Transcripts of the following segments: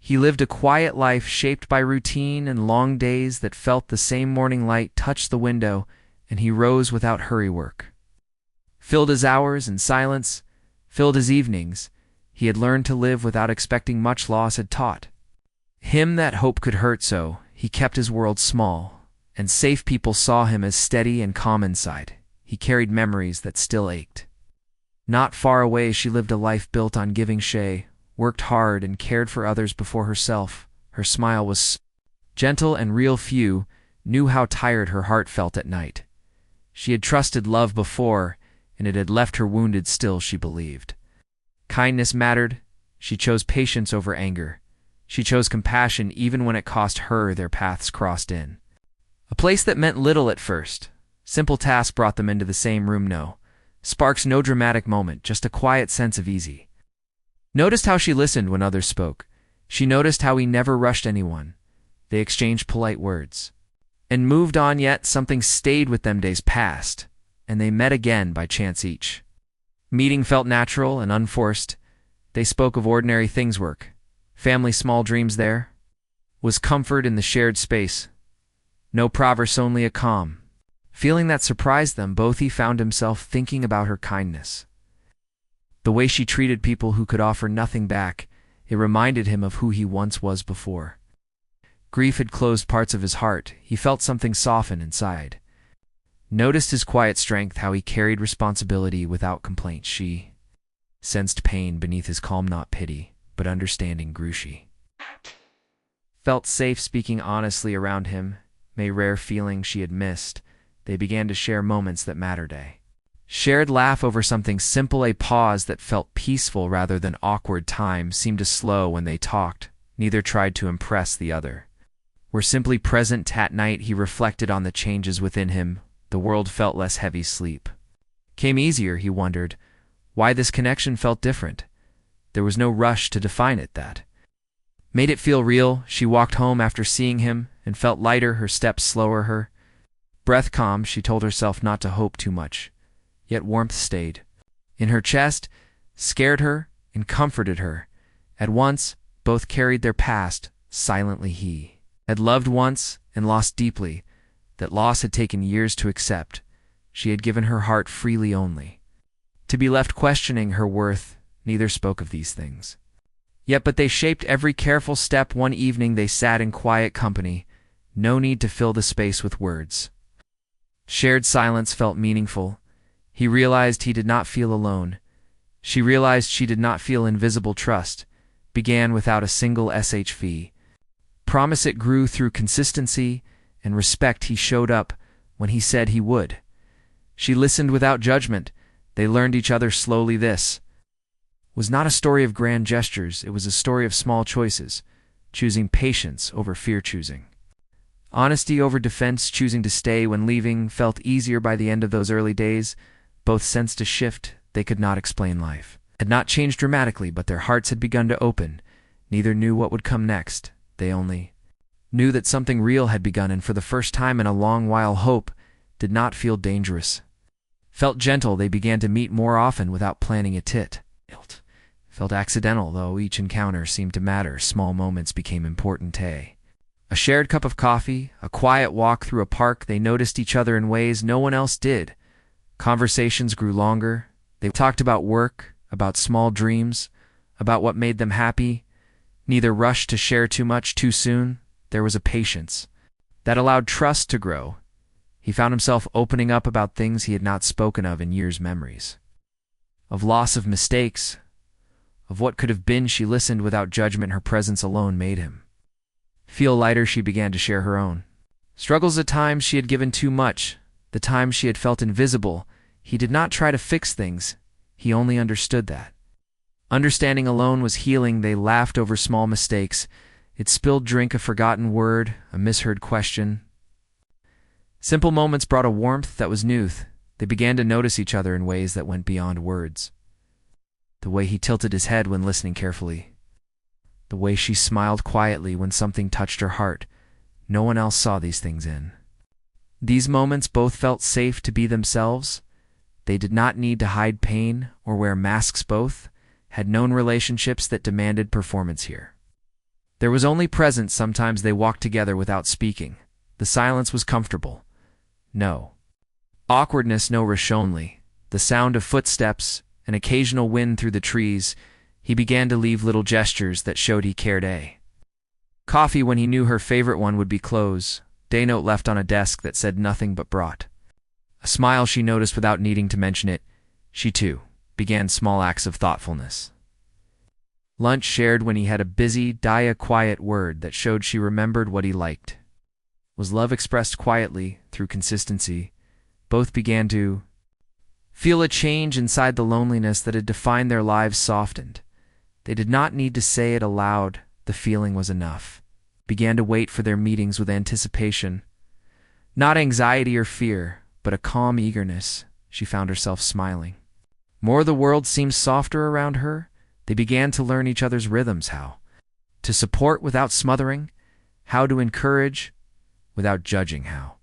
He lived a quiet life shaped by routine and long days that felt the same morning light touch the window, and he rose without hurry work. Filled his hours in silence, filled his evenings, he had learned to live without expecting much loss had taught. Him that hope could hurt so, he kept his world small, and safe people saw him as steady and calm inside. He carried memories that still ached. Not far away she lived a life built on giving. She worked hard and cared for others before herself. Her smile was gentle and real. Few knew how tired her heart felt at night. She had trusted love before, and it had left her wounded. Still she believed kindness mattered. She chose patience over anger. She chose compassion even when it cost her. Their paths crossed in a place that meant little at first. Simple tasks brought them into the same room. No sparks, no dramatic moment, just a quiet sense of ease. Noticed how she listened when others spoke. She noticed how he never rushed anyone. They exchanged polite words and moved on, yet something stayed with them. Days passed, and they met again by chance. Each meeting felt natural and unforced. They spoke of ordinary things, work, family, small dreams. There was comfort in the shared space. No proverse, only a calm feeling that surprised them both. He found himself thinking about her kindness, the way she treated people who could offer nothing back. It reminded him of who he once was before. Grief had closed parts of his heart. He felt something soften inside. Noticed his quiet strength, how he carried responsibility without complaint. She sensed pain beneath his calm, not pity, but understanding grew. She felt safe speaking honestly around him, a rare feeling she had missed. They began to share moments that mattered. A shared laugh over something simple, a pause that felt peaceful rather than awkward. Time seemed to slow when they talked. Neither tried to impress the other. Were simply present. At night he reflected on the changes within him. The world felt less heavy. Sleep came easier. He wondered why this connection felt different. There was no rush to define it. That made it feel real. She walked home after seeing him and felt lighter, her steps slower, her breath calm. She told herself not to hope too much, yet warmth stayed in her chest, scared her and comforted her. At once, both carried their past silently. He had loved once and lost deeply. That loss had taken years to accept. She had given her heart freely, only to be left questioning her worth. Neither spoke of these things yet, but they shaped every careful step. One evening they sat in quiet company. No need to fill the space with words. Shared silence felt meaningful. He realized he did not feel alone. She realized she did not feel invisible. Trust began without a single SHV promise. It grew through consistency and respect. He showed up when he said he would. She listened without judgment. They learned each other slowly. This was not a story of grand gestures. It was a story of small choices, choosing patience over fear, choosing honesty over defense, choosing to stay when leaving felt easier. By the end of those early days, both sensed a shift they could not explain. Life had not changed dramatically, but their hearts had begun to open. Neither knew what would come next. They only knew that something real had begun, and for the first time in a long while, hope did not feel dangerous. Felt gentle. They began to meet more often without planning it. It felt accidental, though each encounter seemed to matter. Small moments became important. A shared cup of coffee, a quiet walk through a park. They noticed each other in ways no one else did. Conversations grew longer. They talked about work, about small dreams, about what made them happy. Neither rushed to share too much too soon. There was a patience that allowed trust to grow. He found himself opening up about things he had not spoken of in years. Memories of loss, of mistakes, of what could have been. She listened without judgment. Her presence alone made him feel lighter. She began to share her own struggles. At times she had given too much. The times she had felt invisible. He did not try to fix things. He only understood that understanding alone was healing. They laughed over small mistakes. It spilled drink, a forgotten word, a misheard question. Simple moments brought a warmth that was new. They began to notice each other in ways that went beyond words. The way he tilted his head when listening carefully. The way she smiled quietly when something touched her heart. No one else saw these things in these moments. Both felt safe to be themselves. They did not need to hide pain or wear masks. Both had known relationships that demanded performance. Here There was only presence. Sometimes they walked together without speaking. The silence was comfortable. No awkwardness, no rush, only the sound of footsteps, an occasional wind through the trees. He began to leave little gestures that showed he cared. Coffee when he knew her favorite one would be close. Day note left on a desk that said nothing but brought. A smile she noticed without needing to mention it. She, too, began small acts of thoughtfulness. Lunch shared when he had a busy day, a quiet word that showed she remembered what he liked. Was love expressed quietly, through consistency. Both began to feel a change inside. The loneliness that had defined their lives softened. They did not need to say it aloud. The feeling was enough. Began to wait for their meetings with anticipation. Not anxiety or fear, but a calm eagerness. She found herself smiling. More the world seemed softer around her. They began to learn each other's rhythms, how to support without smothering, how to encourage without judging, how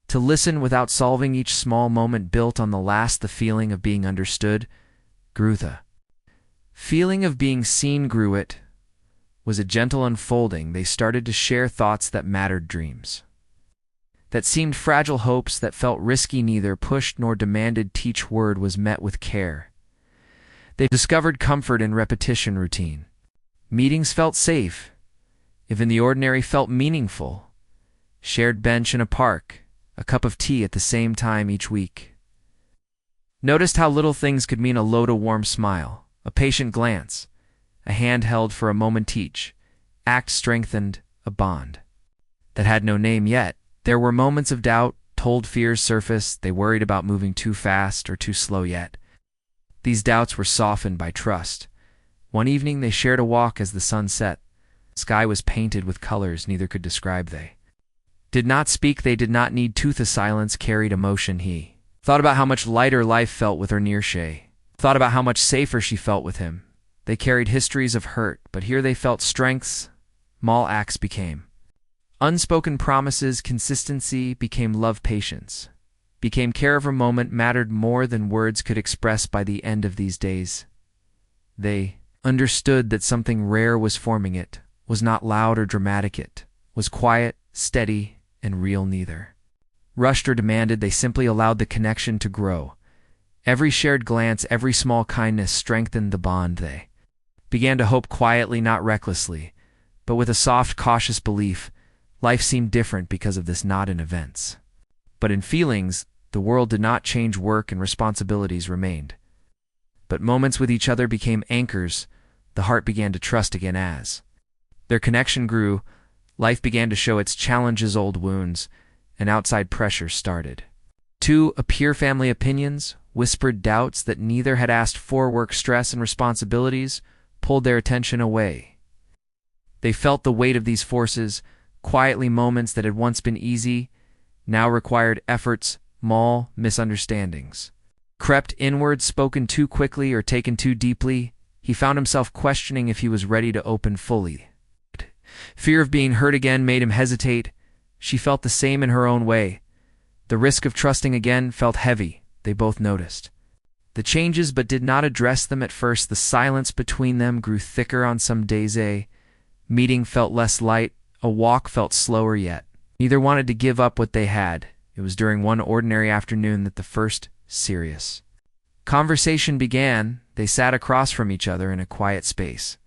to listen without solving. Each small moment built on the last. The feeling of being understood grew. The feeling of being seen grew. It was a gentle unfolding. They started to share thoughts that mattered, dreams that seemed fragile, hopes that felt risky. Neither pushed nor demanded. Each word was met with care. They discovered comfort in repetition, routine. Meetings felt safe, even the ordinary felt meaningful. Shared bench in a park, a cup of tea at the same time each week. Noticed how little things could mean a load, a warm smile, a patient glance, a hand held for a moment each. Act strengthened a bond that had no name yet. There were moments of doubt, told fears surfaced. They worried about moving too fast or too slow yet. These doubts were softened by trust. One evening they shared a walk as the sun set. The sky was painted with colors neither could describe. They did not speak, they did not need to. The silence carried emotion. He thought about how much lighter life felt with her near. She thought about how much safer she felt with him. They carried histories of hurt, but here they felt strengths. Small acts became unspoken promises. Consistency became love. Patience became care. Of a moment mattered more than words could express. By the end of these days, they understood that something rare was forming. It was not loud or dramatic. It was quiet, steady, and real. Neither rushed or demanded. They simply allowed the connection to grow. Every shared glance, every small kindness strengthened the bond. They began to hope quietly, not recklessly, but with a soft, cautious belief. Life seemed different because of this, not in events, but in feelings. The world did not change. Work and responsibilities remained, but moments with each other became anchors. The heart began to trust again. As their connection grew, life began to show its challenges, old wounds, and outside pressures started to appear. Family opinions, whispered doubts that neither had asked for. Work stress and responsibilities pulled their attention away. They felt the weight of these forces. Quietly, moments that had once been easy now required efforts. Small misunderstandings crept inward, spoken too quickly or taken too deeply. He found himself questioning if he was ready to open fully. Fear of being hurt again made him hesitate. She felt the same in her own way. The risk of trusting again felt heavy. They both noticed the changes but did not address them at first. The silence between them grew thicker. On some days a meeting felt less light, a walk felt slower, yet neither wanted to give up what they had. It was during one ordinary afternoon that the first serious conversation began. They sat across from each other in a quiet space.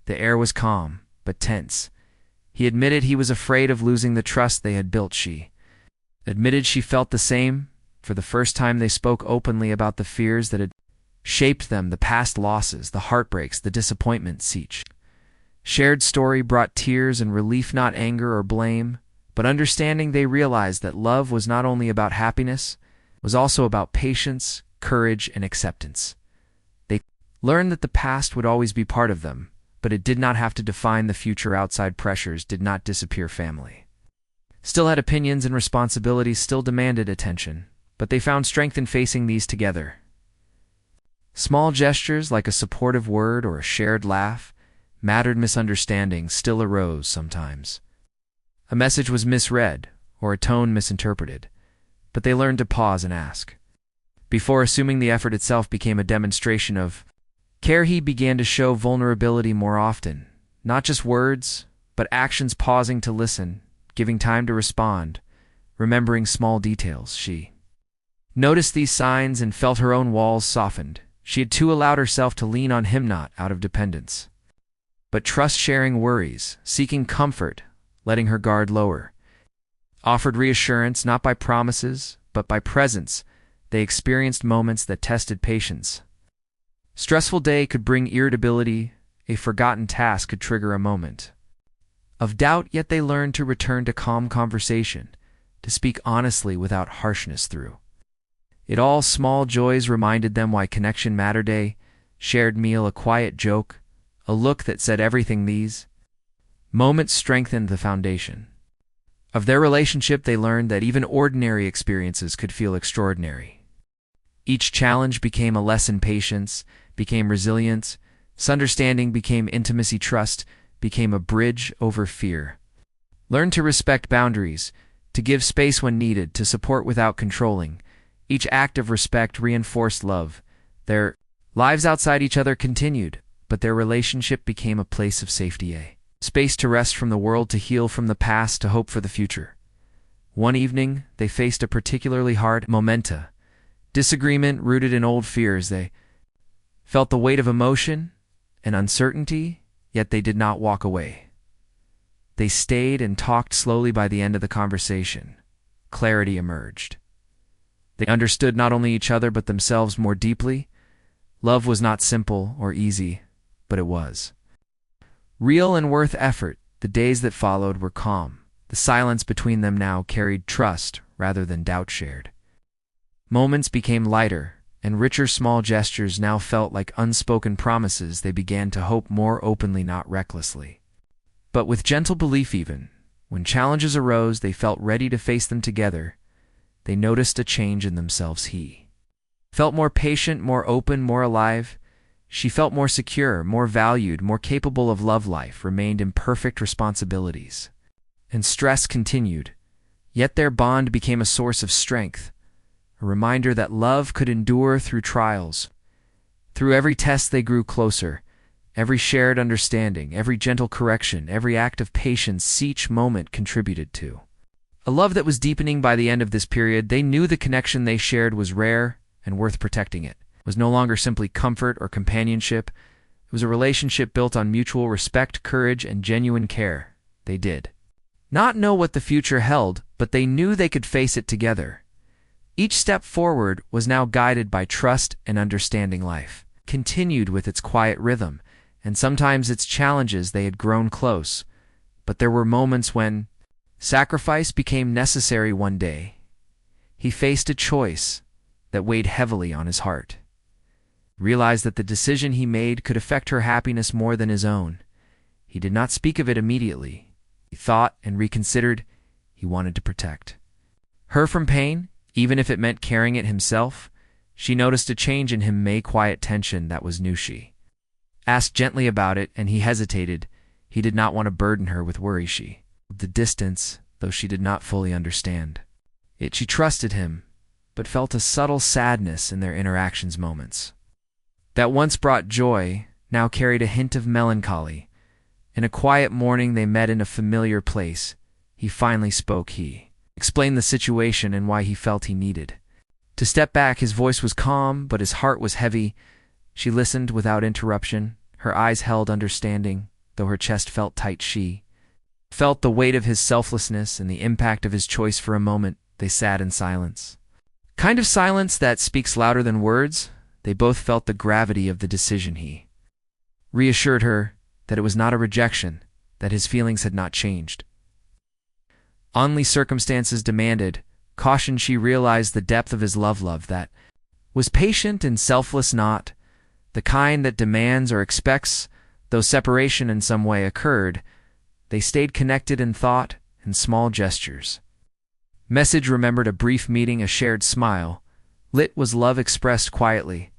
The air was calm, but tense. He admitted he was afraid of losing the trust they had built. She admitted she felt the same. For the first time they spoke openly about the fears that had shaped them, the past losses, the heartbreaks, the disappointments. Each shared story brought tears and relief, not anger or blame, but understanding. They realized that love was not only about happiness, it was also about patience, courage, and acceptance. They learned that the past would always be part of them, but it did not have to define the future. Outside pressures did not disappear. Family still had opinions and responsibilities, still demanded attention, but they found strength in facing these together. Small gestures like a supportive word or a shared laugh mattered. Misunderstandings still arose sometimes. A message was misread or a tone misinterpreted, but they learned to pause and ask before assuming. The effort itself became a demonstration of care. He began to show vulnerability more often, not just words, but actions, pausing to listen, giving time to respond, remembering small details. She noticed these signs and felt her own walls softened. She had too allowed herself to lean on him, not out of dependence, but trust, sharing worries, seeking comfort, letting her guard lower. Offered reassurance not by promises, but by presence. They experienced moments that tested patience. Stressful day could bring irritability, a forgotten task could trigger a moment of doubt, yet they learned to return to calm conversation, to speak honestly without harshness through it all. Small joys reminded them why connection mattered. A shared meal, a quiet joke, a look that said everything. These moments strengthened the foundation of their relationship. They learned that even ordinary experiences could feel extraordinary. Each challenge became a lesson. Patience became resilience. Understanding became intimacy. Trust became a bridge over fear. Learn to respect boundaries, to give space when needed, to support without controlling. Each act of respect reinforced love. Their lives outside each other continued, but their relationship became a place of safety, a space to rest from the world, to heal from the past, to hope for the future. One evening, they faced a particularly hard moment. Disagreement rooted in old fears. They felt the weight of emotion and uncertainty, yet they did not walk away. They stayed and talked slowly. By the end of the conversation, clarity emerged. They understood not only each other but themselves more deeply. Love was not simple or easy, but it was real and worth effort. The days that followed were calm. The silence between them now carried trust rather than doubt. Shared moments became lighter and richer. Small gestures now felt like unspoken promises. They began to hope more openly, not recklessly, but with gentle belief. Even when challenges arose, they felt ready to face them together. They noticed a change in themselves. He felt more patient, more open, more alive. She felt more secure, more valued, more capable of love. Life remained imperfect, responsibilities and stress continued, yet their bond became a source of strength, a reminder that love could endure through trials. Through every test they grew closer, every shared understanding, every gentle correction, every act of patience. Each moment contributed to a love that was deepening. By the end of this period, they knew the connection they shared was rare and worth protecting. It was no longer simply comfort or companionship. It was a relationship built on mutual respect, courage, and genuine care. They did not know what the future held, but they knew they could face it together. Each step forward was now guided by trust and understanding. Life continued with its quiet rhythm, and sometimes its challenges. They had grown close, but there were moments when sacrifice became necessary. One day, he faced a choice that weighed heavily on his heart. Realized that the decision he made could affect her happiness more than his own. He did not speak of it immediately. He thought and reconsidered. He wanted to protect her from pain, even if it meant carrying it himself. She noticed a change in him, a quiet tension that was new. She asked gently about it, and he hesitated. He did not want to burden her with worry. She the distance, though she did not fully understand it. She trusted him, but felt a subtle sadness in their interactions. Moments that once brought joy now carried a hint of melancholy. In a quiet morning they met in a familiar place. He finally spoke. He explained the situation and why he felt he needed to step back. His voice was calm, but his heart was heavy. She listened without interruption. Her eyes held understanding, though her chest felt tight. She felt the weight of his selflessness and the impact of his choice. For a moment, they sat in silence. Kind of silence that speaks louder than words. They both felt the gravity of the decision. He reassured her that it was not a rejection, that his feelings had not changed. Only circumstances demanded caution. She realized the depth of his love that was patient and selfless, not the kind that demands or expects. Though separation in some way occurred, they stayed connected in thought and small gestures. Message remembered a brief meeting, a shared smile. Lit was love expressed quietly.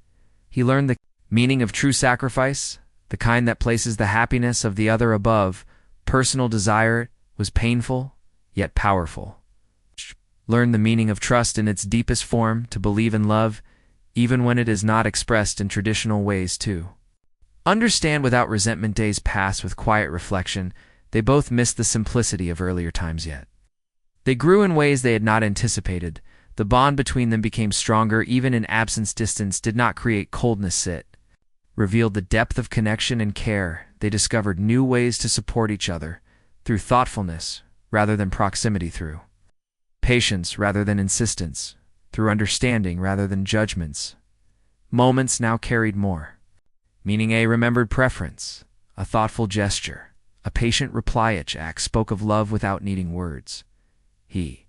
He learned the meaning of true sacrifice, the kind that places the happiness of the other above personal desire. Was painful, yet powerful. Learn the meaning of trust in its deepest form, to believe in love, even when it is not expressed in traditional ways. To understand without resentment. Days passed with quiet reflection. They both missed the simplicity of earlier times yet. They grew in ways they had not anticipated. The bond between them became stronger even in absence. Distance did not create coldness, it revealed the depth of connection and care. They discovered new ways to support each other, through thoughtfulness rather than proximity, through patience rather than insistence, through understanding rather than judgments. Moments now carried more meaning. A remembered preference, a thoughtful gesture, a patient reply. Each act spoke of love without needing words. He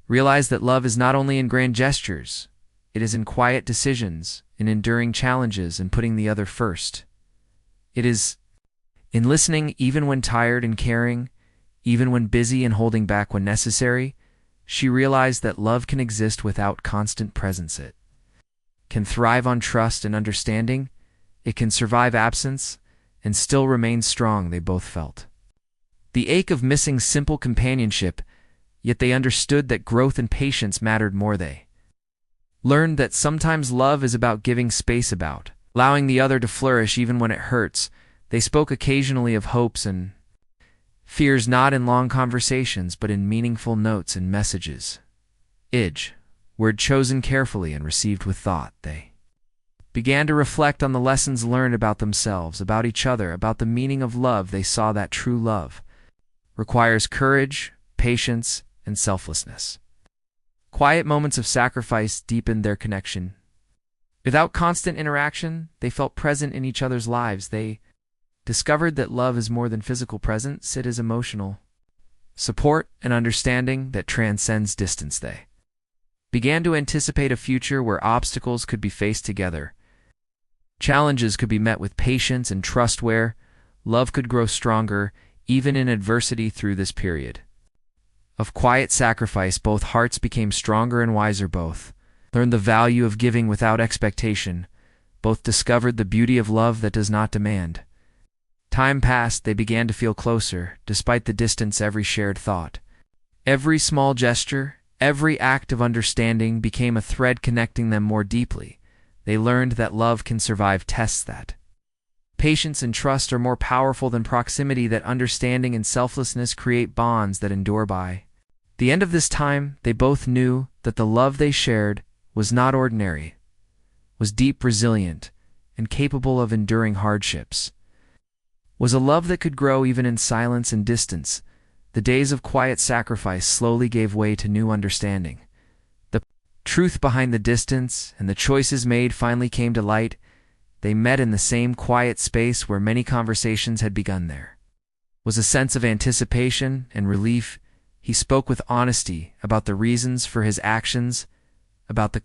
realized that love is not only in grand gestures, it is in quiet decisions, in enduring challenges and putting the other first. It is in listening even when tired and caring, even when busy, and holding back when necessary. She realized that love can exist without constant presence. It can thrive on trust and understanding. It can survive absence and still remain strong. They both felt the ache of missing simple companionship, yet they understood that growth and patience mattered more. They learned that sometimes love is about giving space, about allowing the other to flourish even when it hurts. They spoke occasionally of hopes and fears, not in long conversations, but in meaningful notes and messages. Word chosen carefully and received with thought. They began to reflect on the lessons learned about themselves, about each other, about the meaning of love. They saw that true love requires courage, patience, and selflessness. Quiet moments of sacrifice deepened their connection. Without constant interaction, they felt present in each other's lives. They discovered that love is more than physical presence. It is emotional support and understanding that transcends distance. They began to anticipate a future where obstacles could be faced together. Challenges could be met with patience and trust, where love could grow stronger even in adversity. Through this period of quiet sacrifice, both hearts became stronger and wiser. Both learned the value of giving without expectation. Both discovered the beauty of love that does not demand. Time passed. They began to feel closer, despite the distance. Every shared thought, every small gesture, every act of understanding became a thread connecting them more deeply. They learned that love can survive tests, that patience and trust are more powerful than proximity, that understanding and selflessness create bonds that endure. By the end of this time, they both knew that the love they shared was not ordinary, was deep, resilient, and capable of enduring hardships. Was a love that could grow even in silence and distance. The days of quiet sacrifice slowly gave way to new understanding. The truth behind the distance and the choices made finally came to light. They met in the same quiet space where many conversations had begun. There was a sense of anticipation and relief. He spoke with honesty about the reasons for his actions, about the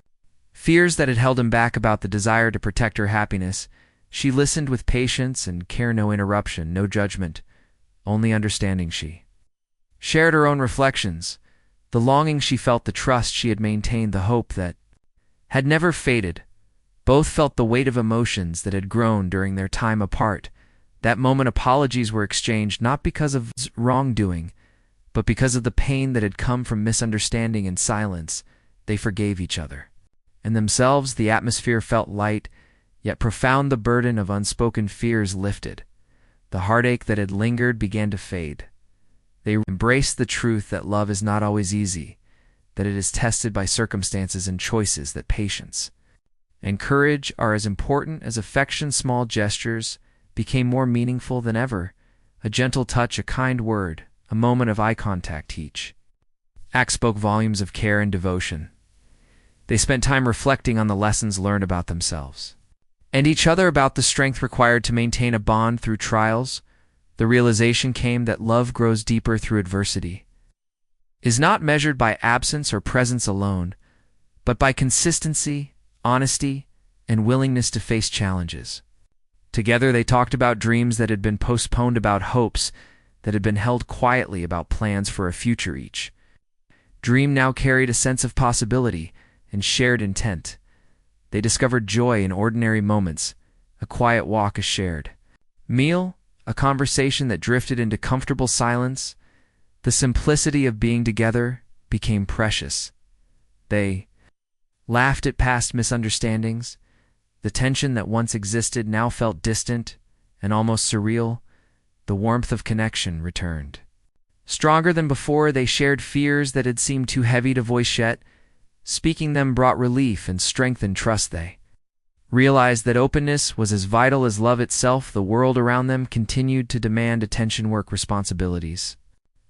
fears that had held him back, about the desire to protect her happiness. She listened with patience and care, no interruption, no judgment, only understanding. She shared her own reflections, the longing she felt, the trust she had maintained, the hope that had never faded. Both felt the weight of emotions that had grown during their time apart. That moment, apologies were exchanged, not because of wrongdoing, but because of the pain that had come from misunderstanding and silence. They forgave each other and themselves. The atmosphere felt light, yet profound. The burden of unspoken fears lifted. The heartache that had lingered began to fade. They embraced the truth that love is not always easy, that it is tested by circumstances and choices, that patience and courage are as important as affection. Small gestures became more meaningful than ever. A gentle touch, a kind word, a moment of eye contact. Each act spoke volumes of care and devotion. They spent time reflecting on the lessons learned about themselves and each other, about the strength required to maintain a bond through trials. The realization came that love grows deeper through adversity, is not measured by absence or presence alone, but by consistency, honesty, and willingness to face challenges. Together they talked about dreams that had been postponed, about hopes that had been held quietly, about plans for a future. Each dream now carried a sense of possibility and shared intent. They discovered joy in ordinary moments, a quiet walk, a shared meal, a conversation that drifted into comfortable silence. The simplicity of being together became precious. They laughed at past misunderstandings. The tension that once existed now felt distant, and almost surreal, the warmth of connection returned. Stronger than before, they shared fears that had seemed too heavy to voice yet. Speaking them brought relief and strengthened trust. They realized that openness was as vital as love itself. The world around them continued to demand attention, work responsibilities,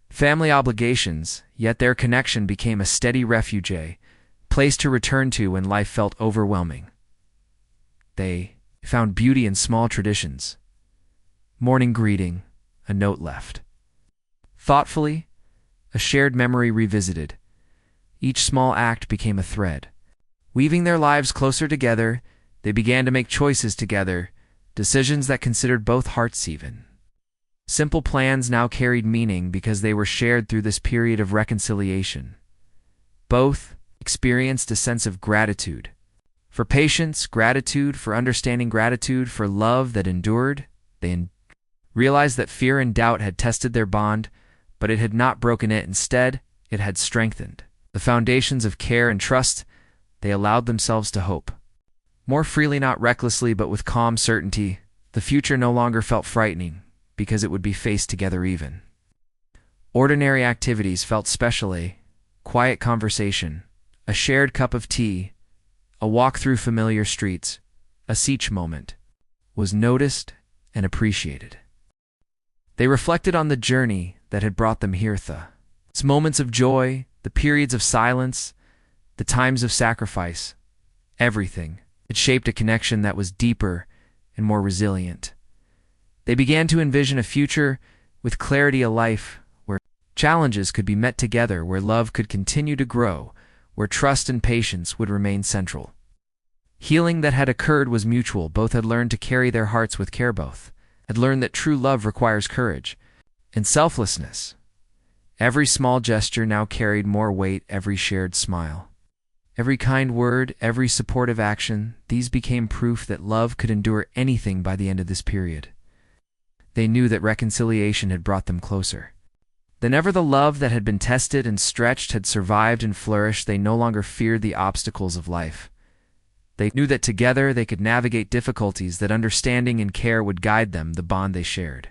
family obligations, yet their connection became a steady refuge, a place to return to when life felt overwhelming. They found beauty in small traditions. Morning greeting, a note left thoughtfully, a shared memory revisited. Each small act became a thread. Weaving their lives closer together, they began to make choices together, decisions that considered both hearts even. Simple plans now carried meaning because they were shared through this period of reconciliation. Both experienced a sense of gratitude. For patience, gratitude for understanding, gratitude for love that endured. They realized that fear and doubt had tested their bond, but it had not broken it. Instead, it had strengthened the foundations of care and trust. They allowed themselves to hope more freely, not recklessly, but with calm certainty. The future no longer felt frightening because it would be faced together. Even ordinary activities felt special. A quiet conversation, a shared cup of tea, a walk through familiar streets, a each moment was noticed and appreciated. They reflected on the journey that had brought them here. Its moments of joy, the periods of silence, the times of sacrifice, everything. It shaped a connection that was deeper and more resilient. They began to envision a future with clarity, a life where challenges could be met together, where love could continue to grow, where trust and patience would remain central. Healing that had occurred was mutual. Both had learned to carry their hearts with care. Both had learned that true love requires courage and selflessness. Every small gesture now carried more weight, every shared smile, every kind word, every supportive action. These became proof that love could endure anything. By the end of this period, they knew that reconciliation had brought them closer than ever. The love that had been tested and stretched had survived and flourished. They no longer feared the obstacles of life. They knew that together they could navigate difficulties, that understanding and care would guide them. The bond they shared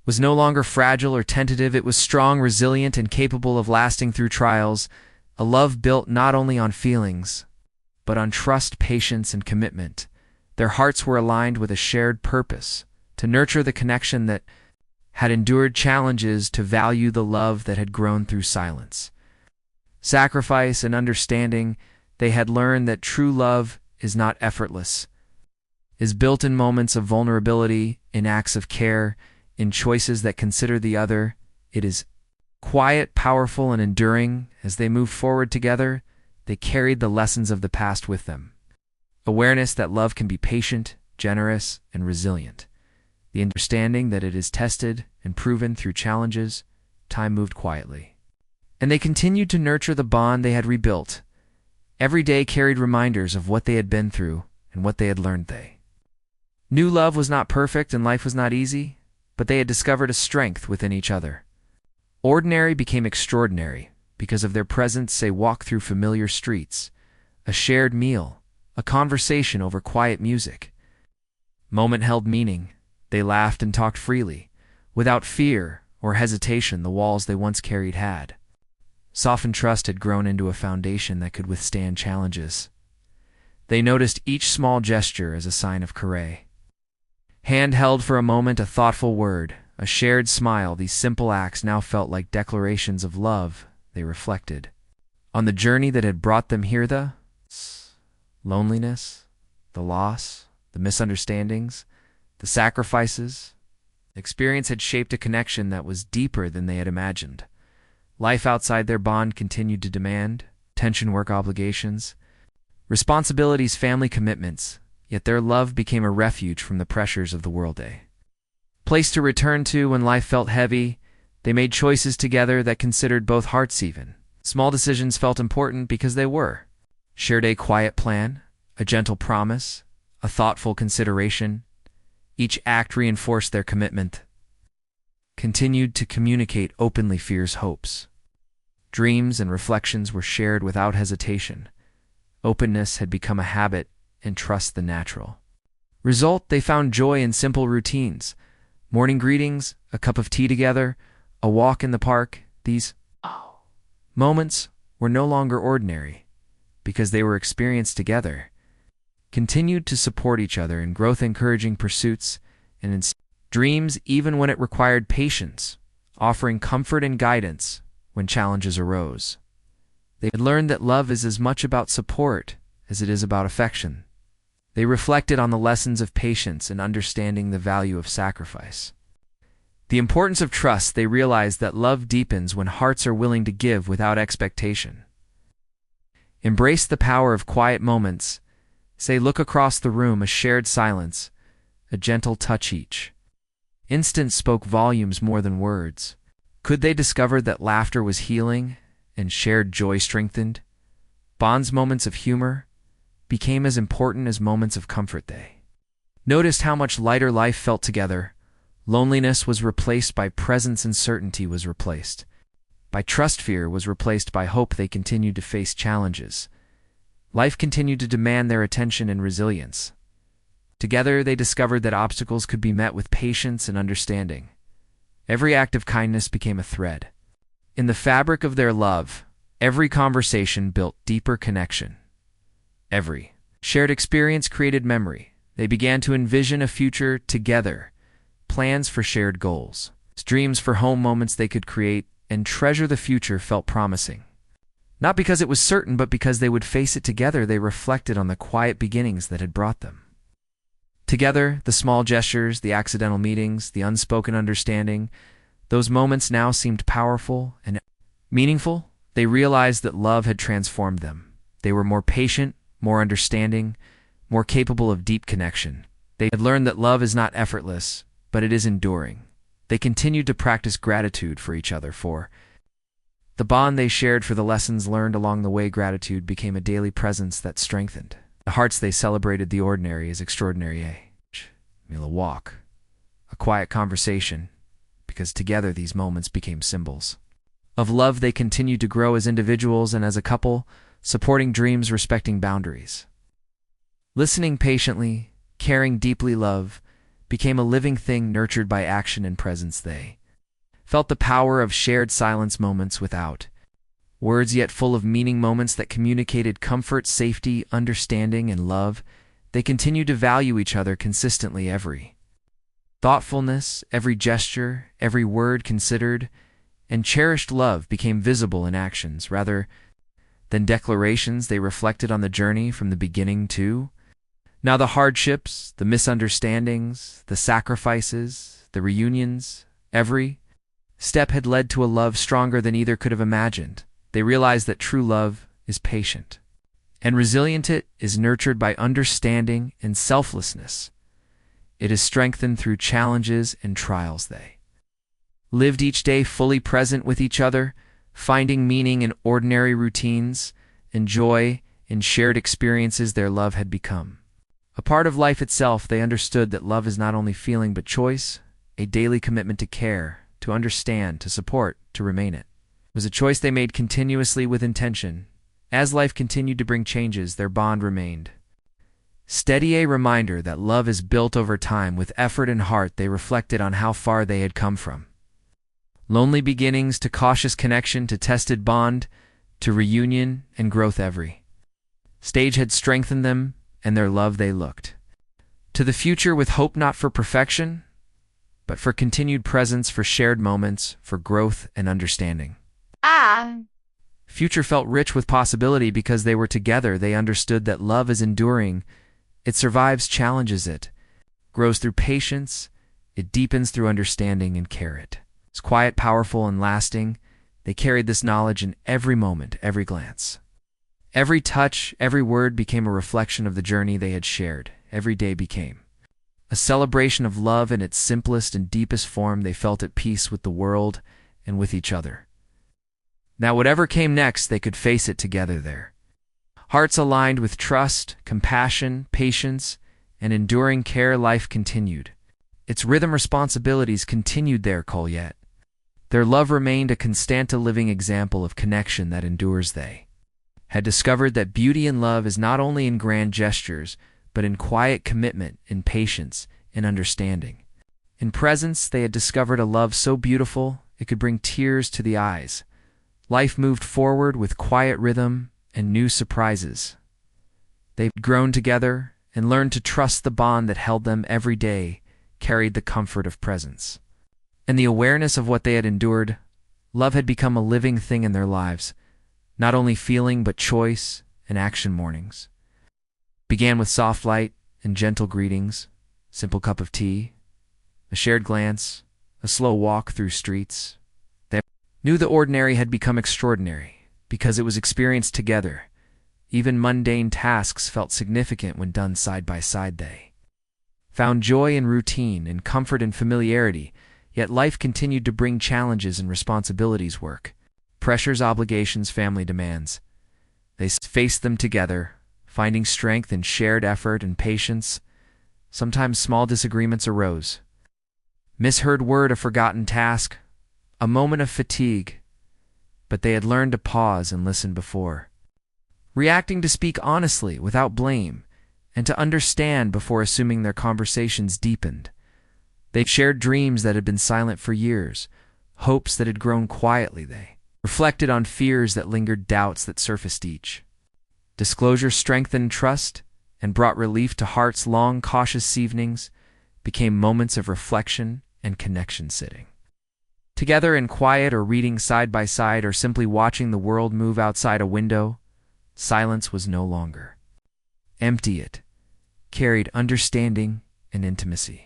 was no longer fragile or tentative. It was strong, resilient, and capable of lasting through trials. A love built not only on feelings, but on trust, patience, and commitment. Their hearts were aligned with a shared purpose, to nurture the connection that had endured challenges, to value the love that had grown through silence, sacrifice, and understanding. They had learned that true love is not effortless, is built in moments of vulnerability, in acts of care, in choices that consider the other. It is quiet, powerful, and enduring. As they moved forward together, they carried the lessons of the past with them. Awareness that love can be patient, generous, and resilient. The understanding that it is tested and proven through challenges. Time moved quietly, and they continued to nurture the bond they had rebuilt. Every day carried reminders of what they had been through and what they had learned. They knew love was not perfect and life was not easy, but they had discovered a strength within each other. Ordinary became extraordinary because of their presence. A walk through familiar streets, a shared meal, a conversation over quiet music. Moment held meaning. They laughed and talked freely, without fear or hesitation. The walls they once carried had softened. Trust had grown into a foundation that could withstand challenges. They noticed each small gesture as a sign of courage. Hand held for a moment, a thoughtful word, a shared smile. These simple acts now felt like declarations of love. They reflected on the journey that had brought them here, the loneliness, the loss, the misunderstandings, the sacrifices. The experience had shaped a connection that was deeper than they had imagined. Life outside their bond continued to demand tension, work obligations, responsibilities, family commitments, yet their love became a refuge from the pressures of the world. A place to return to when life felt heavy. They made choices together that considered both hearts even. Small decisions felt important because they were. Shared a quiet plan, a gentle promise, a thoughtful consideration. Each act reinforced their commitment. Continued to communicate openly fears, hopes, dreams, and reflections were shared without hesitation. Openness had become a habit and trust the natural Result, they found joy in simple routines. Morning greetings, a cup of tea together, a walk in the park. These moments were no longer ordinary because they were experienced together, continued to support each other in growth-encouraging pursuits and in dreams even when it required patience, offering comfort and guidance when challenges arose. They had learned that love is as much about support as it is about affection. They reflected on the lessons of patience and understanding the value of sacrifice. The importance of trust. They realized that love deepens when hearts are willing to give without expectation. Embrace the power of quiet moments. Say, look across the room, a shared silence, a gentle touch each. Instant spoke volumes more than words. Could they discover that laughter was healing and shared joy strengthened? Bonds, moments of humor, became as important as moments of comfort. They noticed how much lighter life felt together. Loneliness was replaced by presence and certainty was replaced by trust. Fear was replaced by hope. They continued to face challenges. Life continued to demand their attention and resilience. Together, they discovered that obstacles could be met with patience and understanding. Every act of kindness became a thread in the fabric of their love. Every conversation built deeper connection. Every shared experience created memory. They began to envision a future together, plans for shared goals, dreams for home moments they could create, and treasure the future felt promising. Not because it was certain, but because they would face it together. They reflected on the quiet beginnings that had brought them together, the small gestures, the accidental meetings, the unspoken understanding. Those moments now seemed powerful and meaningful. They realized that love had transformed them. They were more patient, more understanding, more capable of deep connection. They had learned that love is not effortless, but it is enduring. They continued to practice gratitude for each other, for the bond they shared, for the lessons learned along the way. Gratitude became a daily presence that strengthened the hearts. They celebrated the ordinary as extraordinary. A walk, a quiet conversation, because together these moments became symbols of love. They continued to grow as individuals and as a couple, supporting dreams, respecting boundaries. Listening patiently, caring deeply. Love became a living thing nurtured by action and presence. They felt the power of shared silence, moments without words yet full of meaning, moments that communicated comfort, safety, understanding, and love. They continued to value each other consistently. Every thoughtfulness, every gesture, every word considered, and cherished. Love became visible in actions rather than declarations. They reflected on the journey from the beginning to now, the hardships, the misunderstandings, the sacrifices, the reunions. Every step had led to a love stronger than either could have imagined. They realized that true love is patient and resilient. It is nurtured by understanding and selflessness. It is strengthened through challenges and trials. They lived each day fully present with each other, finding meaning in ordinary routines and joy in shared experiences. Their love had become a part of life itself. They understood that love is not only feeling but choice, a daily commitment to care, to understand, to support, to remain. It was a choice they made continuously with intention. As life continued to bring changes, their bond remained steady, a reminder that love is built over time with effort and heart. They reflected on how far they had come, from lonely beginnings to cautious connection to tested bond to reunion and growth. Every stage had strengthened them, and their love. They looked to the future with hope, not for perfection, but for continued presence, for shared moments, for growth and understanding. Future felt rich with possibility because they were together. They understood that love is enduring. It survives challenges. It grows through patience. It deepens through understanding and care. It is quiet, powerful, and lasting. They carried this knowledge in every moment, every glance. Every touch, every word became a reflection of the journey they had shared. Every day became a celebration of love in its simplest and deepest form. They felt at peace with the world and with each other. Now, whatever came next, they could face it together. Their hearts aligned with trust, compassion, patience, and enduring care. Life continued. Its rhythm, responsibilities continued their call, yet their love remained a constant, a living example of connection that endures. They had discovered that beauty in love is not only in grand gestures, but in quiet commitment, in patience, in understanding. In presence, they had discovered a love so beautiful it could bring tears to the eyes. Life moved forward with quiet rhythm and new surprises. They'd grown together and learned to trust the bond that held them every day, carried the comfort of presence. And the awareness of what they had endured, love had become a living thing in their lives, not only feeling but choice and action mornings. Began with soft light and gentle greetings, simple cup of tea, a shared glance, a slow walk through streets. They knew the ordinary had become extraordinary because it was experienced together. Even mundane tasks felt significant when done side by side. They found joy in routine and comfort in familiarity, yet life continued to bring challenges and responsibilities, work, pressures, obligations, family demands. They faced them together, finding strength in shared effort and patience. Sometimes small disagreements arose. Misheard word, a forgotten task, a moment of fatigue, but they had learned to pause and listen before reacting, to speak honestly without blame, and to understand before assuming. Their conversations deepened. They shared dreams that had been silent for years, hopes that had grown quietly. They reflected on fears that lingered, doubts that surfaced. Each disclosure strengthened trust and brought relief to hearts. Long, cautious evenings became moments of reflection and connection, sitting together in quiet or reading side by side or simply watching the world move outside a window. Silence was no longer empty. It carried understanding and intimacy.